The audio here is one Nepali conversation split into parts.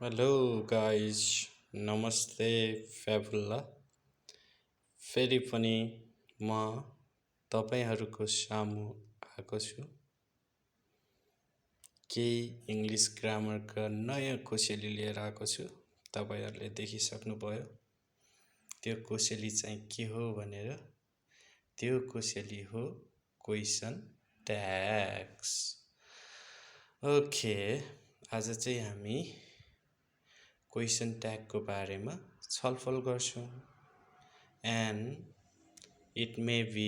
हेलो गाइस, नमस्ते फ्याबुल्ला। फेरि पनि म तपाईँहरूको सामु आएको छु। केही इङ्ग्लिस ग्रामरका नयाँ कोसेली लिएर आएको छु। तपाईँहरूले देखिसक्नुभयो त्यो कोसेली चाहिँ के हो भनेर। त्यो कोसेली हो क्वेसन ट्याग्स। ओके, आज चाहिँ हामी क्वेसन ट्यागको बारेमा छलफल गर्छौँ and it may be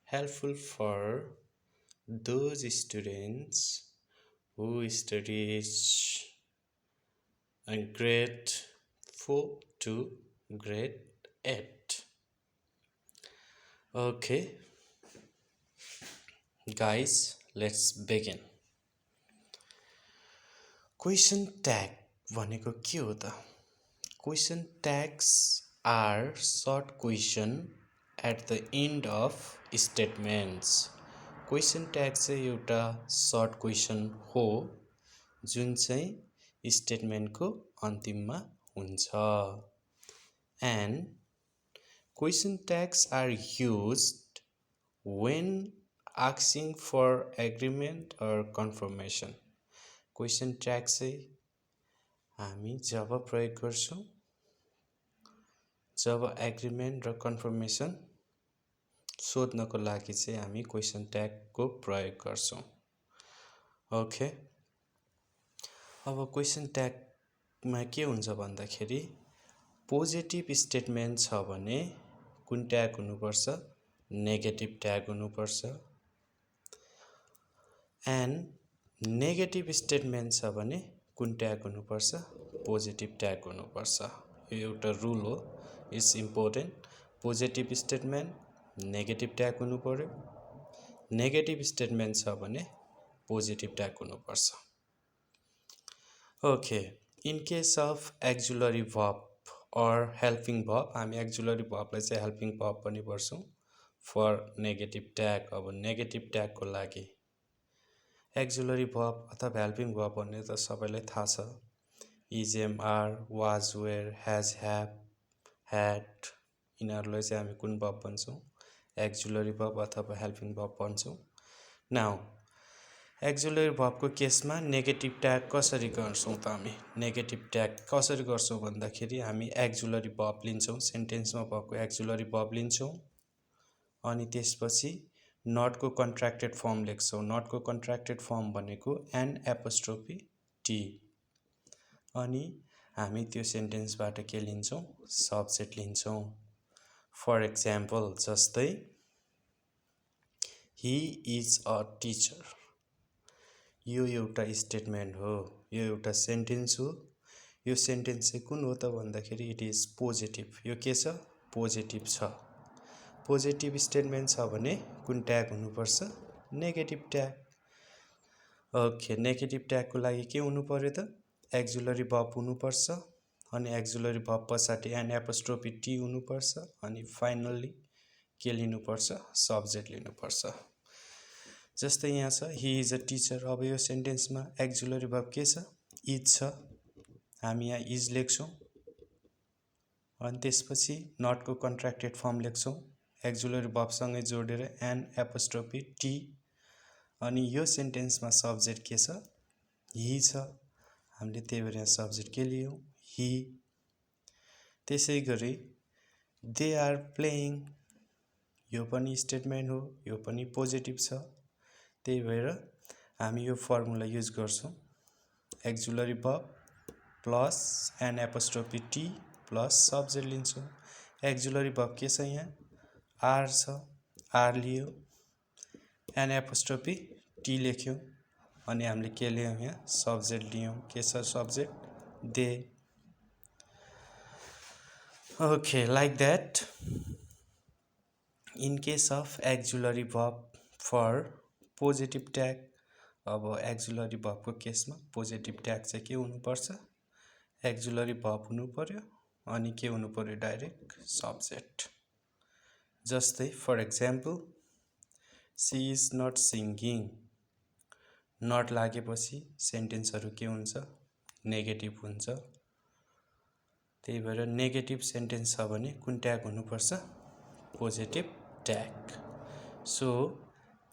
helpful for those students who studies in grade 4 to grade 8. Okay, guys, let's begin. Question tag भनेको के हो त? Question tags are short question at the end of statements. Question tag चाहिँ एउटा short question हो जुन चाहिँ स्टेटमेन्टको अन्तिममा हुन्छ. And question tags are used when asking for agreement or confirmation. Question tag चाहिँ हामी जब प्रयोग गर्छौँ जब एग्रिमेन्ट र कन्फर्मेसन सोध्नको लागि चाहिँ हामी क्वेसन ट्यागको प्रयोग गर्छौँ. ओके, अब क्वेसन ट्यागमा के हुन्छ भन्दाखेरि पोजिटिभ स्टेटमेन्ट छ भने कुन ट्याग हुनुपर्छ? नेगेटिभ ट्याग हुनुपर्छ. एन्ड नेगेटिभ स्टेटमेन्ट छ भने कुन ट्याग हुनुपर्छ? पोजिटिभ ट्याग हुनुपर्छ. यो एउटा रुल हो, it's important. Positive statement negative tag हुनु पर्यो. नेगेटिभ स्टेटमेन्ट छ भने पोजिटिभ ट्याग हुनुपर्छ. Okay, in case of auxiliary verb or helping verb, हामी एक्जुलरी भर्बलाई चाहिँ हेल्पिङ भर्ब पनि पढ्छौँ फर नेगेटिभ ट्याग. अब नेगेटिभ ट्यागको लागि एक्जुलरी भर्ब अथवा हेल्पिङ भर्ब भन्ने त सबैलाई थाहा छ. Is, am, are, was, were, has, have, had, यिनीहरूलाई चाहिँ हामी कुन भर्ब भन्छौँ? एक्जुलरी भर्ब अथवा हेल्पिङ भर्ब भन्छौँ. नाउ एक्जुलरी भर्बको केसमा नेगेटिभ ट्याग कसरी गर्छौँ त? हामी नेगेटिभ ट्याग कसरी गर्छौँ भन्दाखेरि हामी एक्जुलरी भर्ब लिन्छौँ, सेन्टेन्समा भएको एक्जुलरी भर्ब लिन्छौँ अनि त्यसपछि नटको कन्ट्र्याक्टेड फर्म लेख्छौँ. नटको कन्ट्र्याक्टेड फर्म भनेको एन एपोस्ट्रोफी टी. अनि हामी त्यो सेन्टेन्सबाट के लिन्छौँ? सब्जेक्ट लिन्छौँ. फर एक्जाम्पल, जस्तै ही इज अ टिचर. यो एउटा स्टेटमेन्ट हो, यो एउटा सेन्टेन्स हो. यो सेन्टेन्स चाहिँ कुन हो त भन्दाखेरि इट इज पोजिटिभ. यो के छ? पोजिटिभ छ. पोजिटिभ स्टेटमेन्ट छ भने कुन ट्याग हुनुपर्छ? Negative tag. ओके, नेगेटिभ ट्यागको लागि के हुनु पर्यो त? एक्जुलरी भर्ब हुनुपर्छ अनि एक्जुलरी भर्ब पछाडि एन एपोस्ट्रोफी टी हुनुपर्छ अनि फाइनल्ली के लिनुपर्छ? सब्जेक्ट लिनुपर्छ. जस्तै यहाँ छ ही इज अ टिचर. अब यो सेन्टेन्समा एक्जुलरी भर्ब के छ? इज छ. हामी यहाँ इज लेख्छौँ अनि त्यसपछि नटको कन्ट्र्याक्टेड फर्म लेख्छौँ एक्जुलरी भर्बसँगै जोडेर एन एपोस्ट्रोफी टी. अनि यो सेन्टेन्समा सब्जेक्ट के छ? ही छ. हामीले त्यही भएर यहाँ सब्जेक्ट के लियौँ? ही. त्यसै गरी दे आर प्लेइङ, यो पनि स्टेटमेन्ट हो, यो पनि पोजिटिभ छ. त्यही भएर हामी यो फर्मुला युज गर्छौँ. Auxiliary verb plus N apostrophe T plus subject लिन्छौँ. एक्जुलरी भर्ब के छ? यहाँ आर छ, आर लियो, एन एपोस्ट्रोफी टी लेख्यौँ अनि हामीले के लियौँ? यहाँ सब्जेक्ट लियौँ. के छ subject? They. Okay, like that. In case of auxiliary verb for positive tag, अब एक्जुलरी भर्बको केसमा पोजिटिभ ट्याग चाहिँ के हुनुपर्छ? एक्जुलरी भर्ब हुनु पर्यो अनि के हुनु पर्यो? Direct subject. जस्तै for example she is not singing. Not लागेपछि सेन्टेन्सहरू के हुन्छ? नेगेटिभ हुन्छ। त्यही भएर नेगेटिभ सेन्टेन्स छ भने कुन ट्याग हुनुपर्छ? Positive tag. So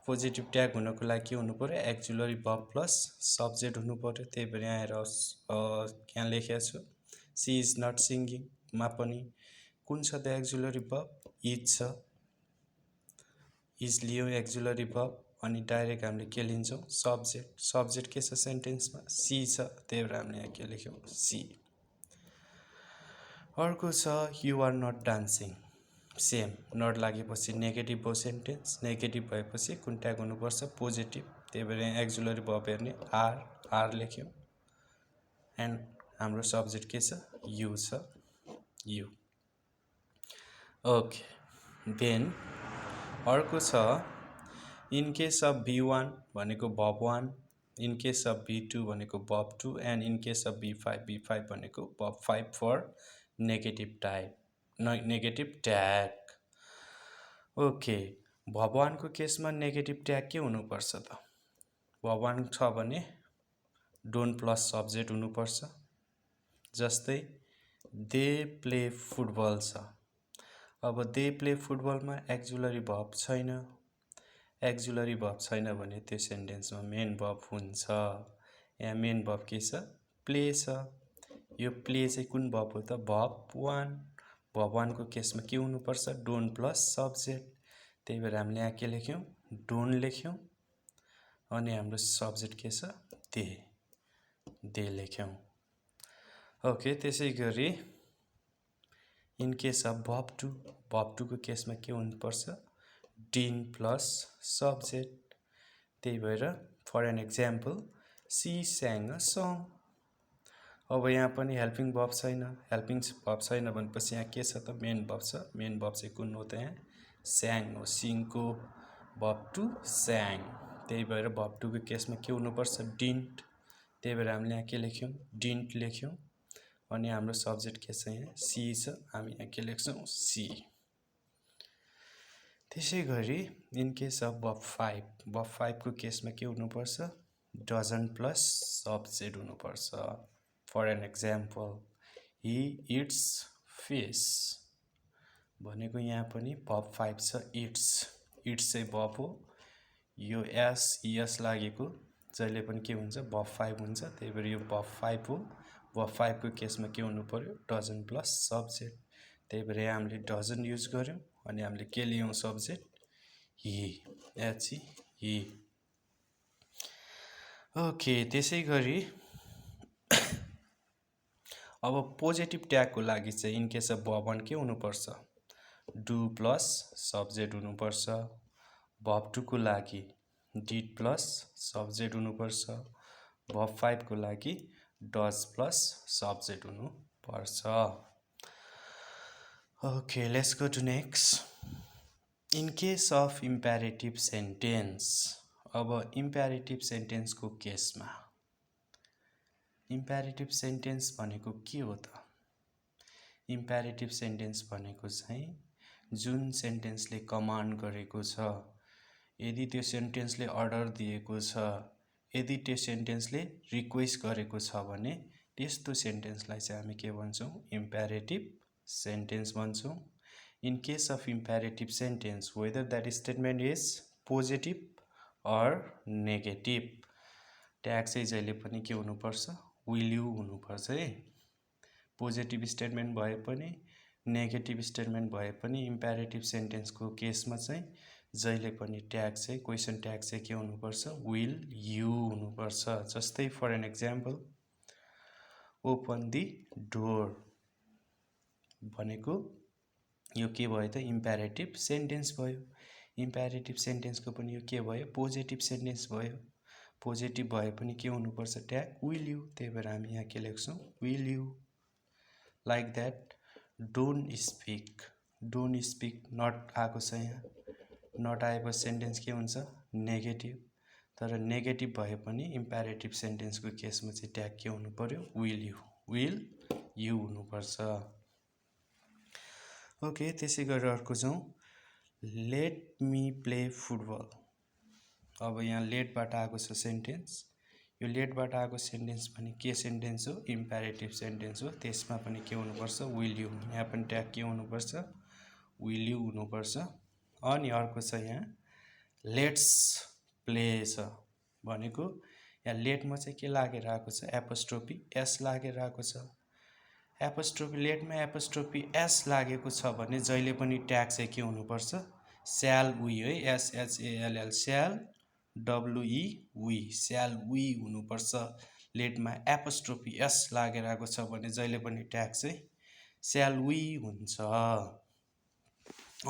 positive tag हुनको लागि के हुनु पर्यो? एक्जुलरी भर्ब प्लस सब्जेक्ट हुनु पर्यो। त्यही भएर यहाँ आएर यहाँ लेखेको छु सी इज नट सिङ्गिङ मा पनि कुन छ त एक्जुलरी भर्ब? इज छ। इज लियो एक्जुलरी भर्ब अनि डाइरेक्ट हामीले के लिन्छौँ? सब्जेक्ट। सब्जेक्ट के छ सेन्टेन्समा? सी छ। त्यही भएर हामीले यहाँ के लेख्यौँ? सी। अर्को छ you are not dancing. Same not लागेपछि नेगेटिभ भयो सेन्टेन्स। नेगेटिभ भएपछि कुन ट्याग हुनुपर्छ? पोजिटिभ। त्यही भएर यहाँ एक्जुलरी भर्ब हेर्ने आर लेख्यौँ एन्ड हाम्रो सब्जेक्ट के छ? यु छ। यु। ओके। देन अर्को छ इन केस अफ B1 भनेको verb 1, in case of B2 भनेको verb 2 and in case of B5 भनेको verb 5 for negative type negative tag. Okay. Verb 1 को केसमा नेगेटिभ ट्याग के हुनुपर्छ त? भर्ब 1 छ भने डोन्ट प्लस सब्जेक्ट हुनुपर्छ। जस्तै दे प्ले फुटबल छ। अब दे प्ले फुटबलमा एक्जुलरी भर्ब छैन। एक्जुलरी भर्ब छैन भने त्यो सेन्टेन्समा मेन भर्ब हुन्छ। यहाँ मेन भर्ब के छ? प्ले छ। यो प्ले चाहिँ कुन भर्ब हो त? भर्ब 1। भर्ब 1 को केसमा के हुनुपर्छ? Don't plus subject. त्यही भएर हामीले यहाँ के लेख्यौँ? डोन्ट लेख्यौँ अनि हाम्रो सब्जेक्ट के छ? दे लेख्यौँ। ओके। त्यसै गरी in case of verb 2, verb 2 को केसमा के हुनुपर्छ? Didn't plus subject. त्यही भएर for an example she sang a song. अब यहाँ पनि हेल्पिङ भर्ब छैन। हेल्पिङ भर्ब छैन भनेपछि यहाँ के छ त? मेन भर्ब छ। मेन भर्ब चाहिँ कुन हो त? यहाँ स्याङ हो। सिङको भर्ब 2 स्याङ। त्यही भएर भर्ब 2 को केसमा के हुनुपर्छ? डिन्ट। त्यही भएर हामीले यहाँ के लेख्यौँ? डिन्ट लेख्यौँ अनि हाम्रो सब्जेक्ट के छ? यहाँ सी छ। हामी यहाँ के लेख्छौँ? सी। त्यसै गरी in case of verb 5, verb 5 को केसमा के हुनुपर्छ? डजन्ट प्लस सब्जेक्ट हुनुपर्छ। For an example he eats fish भनेको यहाँ पनि भर्ब 5 छ। इट्स चाहिँ भर्ब हो। यो एस लागेको जहिले पनि के हुन्छ? भर्ब 5 हुन्छ। त्यही भएर यो भर्ब 5 हो। भर्ब 5 को केसमा के हुनु पर्यो? Doesn't plus subject. त्यही भएर यहाँ हामीले डजन्ट युज गर्यौँ अनि हामीले के लियौँ? सब्जेक्ट ही। ही। ओके। त्यसै गरी अब पोजिटिभ ट्यागको लागि चाहिँ इन केस अफ भर्ब 1 के हुनुपर्छ? डु प्लस सब्जेक्ट हुनुपर्छ। भर्ब 2 को लागि डिड प्लस सब्जेक्ट हुनुपर्छ। भर्ब 5 को लागि डज प्लस सब्जेक्ट हुनुपर्छ। Okay. Let's go to next. In case of imperative sentence. अब इम्पेरेटिभ सेन्टेन्सको केसमा इम्पेरेटिभ सेन्टेन्स भनेको के हो त? इम्पेरेटिभ सेन्टेन्स भनेको चाहिँ जुन सेन्टेन्सले कमान्ड गरेको छ, यदि त्यो सेन्टेन्सले अर्डर दिएको छ, यदि त्यो सेन्टेन्सले रिक्वेस्ट गरेको छ भने त्यस्तो सेन्टेन्सलाई चाहिँ हामी के भन्छौँ? इम्पेरेटिभ सेन्टेन्स भन्छौँ। In case of imperative sentence whether that statement is positive or negative, tag चाहिँ जहिले पनि के हुनुपर्छ? विल यु हुनुपर्छ है। पोजिटिभ स्टेटमेन्ट भए पनि नेगेटिभ स्टेटमेन्ट भए पनि इम्पेरेटिभ सेन्टेन्सको केसमा चाहिँ जहिले पनि ट्याग चाहिँ क्वेसन ट्याग चाहिँ के हुनुपर्छ? विल यु हुनुपर्छ। जस्तै for an example open the door भनेको यो के भयो त? इम्पेरेटिभ सेन्टेन्स भयो। इम्पेरेटिभ सेन्टेन्सको पनि यो के भयो? पोजिटिभ सेन्टेन्स भयो। पोजिटिभ भए पनि के हुनुपर्छ? Tag will you. त्यही भएर हामी यहाँ के लेख्छौँ? Will you. Like that don't speak. Don't speak not आएको छ यहाँ। नट आएपछि सेन्टेन्स के हुन्छ? नेगेटिभ। तर नेगेटिभ भए पनि इम्पेरेटिभ सेन्टेन्सको केसमा चाहिँ ट्याग के हुनु पर्यो? Will you. विल यु हुनुपर्छ। ओके। त्यसै गरेर अर्को जाउँ। Let me play football. अब यहाँ लेटबाट आएको छ सेन्टेन्स। यो लेटबाट आएको सेन्टेन्स पनि के सेन्टेन्स हो? इम्पेरेटिभ सेन्टेन्स हो। त्यसमा पनि के हुनुपर्छ? Will you. यहाँ पनि ट्याग के हुनुपर्छ? विल यु हुनुपर्छ। अनि अर्को छ यहाँ लेट्स प्ले छ भनेको यहाँ लेटमा चाहिँ के लागेर आएको छ? एपोस्ट्रोफी एस लागेर आएको छ। एपोस्ट्रोफी लेटमा एपोस्ट्रोफी एस लागेको छ भने जहिले पनि ट्याग चाहिँ के हुनुपर्छ? स्याल वी है, एसएचएएलएल स्याल डब्लुई वी, स्याल वी हुनुपर्छ। लेटमा एपोस्ट्रोफी एस लागेर आएको छ भने जहिले पनि ट्याग चाहिँ स्याल वी हुन्छ।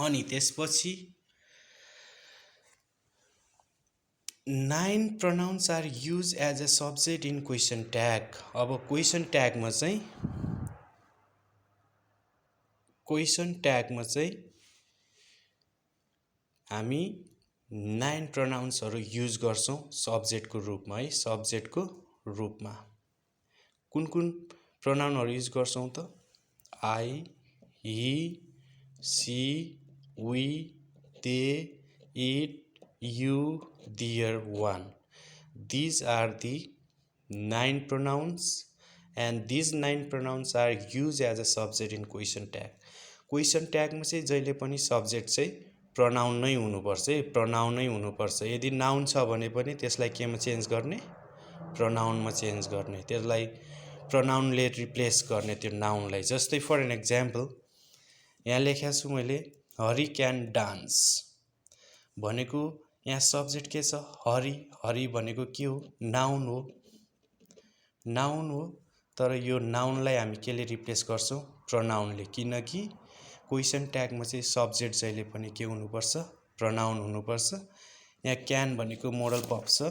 अनि त्यसपछि 9 pronouns are used as a subject in question tag। अब question tagमा चाहिँ हामी 9 प्रोनाउन्सहरु युज गर्छौं सब्जेक्टको रूपमा है, सब्जेक्टको रूपमा। कुन प्रोनाउनहरु युज गर्छौं त? I, he, she, we, they, it, you, their, one। These are the 9 pronouns and these 9 pronouns are used as a subject in question tag। question tag मा चाहिँ जहिले पनि सब्जेक्ट चाहिँ pronoun नै हुनुपर्छ है, pronoun नै हुनुपर्छ। यदि noun छ भने पनि त्यसलाई केमा चेन्ज गर्ने? pronoun मा चेन्ज गर्ने। त्यसलाई pronoun ले रिप्लेस गर्ने त्यो noun लाई। जस्तै फर एन एक्जाम्पल यहाँ लेखेको छु मैले हरि क्यान डान्स भनेको यहाँ सब्जेक्ट के छ? हरि। हरि भनेको के हो? नाउन हो। नाउन हो, तर यो नाउनलाई हामी केले रिप्लेस गर्छौं? प्रोनाउनले। किनकि क्वेशन ट्यागमा चाहिँ सब्जेक्ट जहिले पनि के हुनुपर्छ? प्रोनाउन हुनुपर्छ। यहाँ क्यान भनेको मोडल वर्ब छ।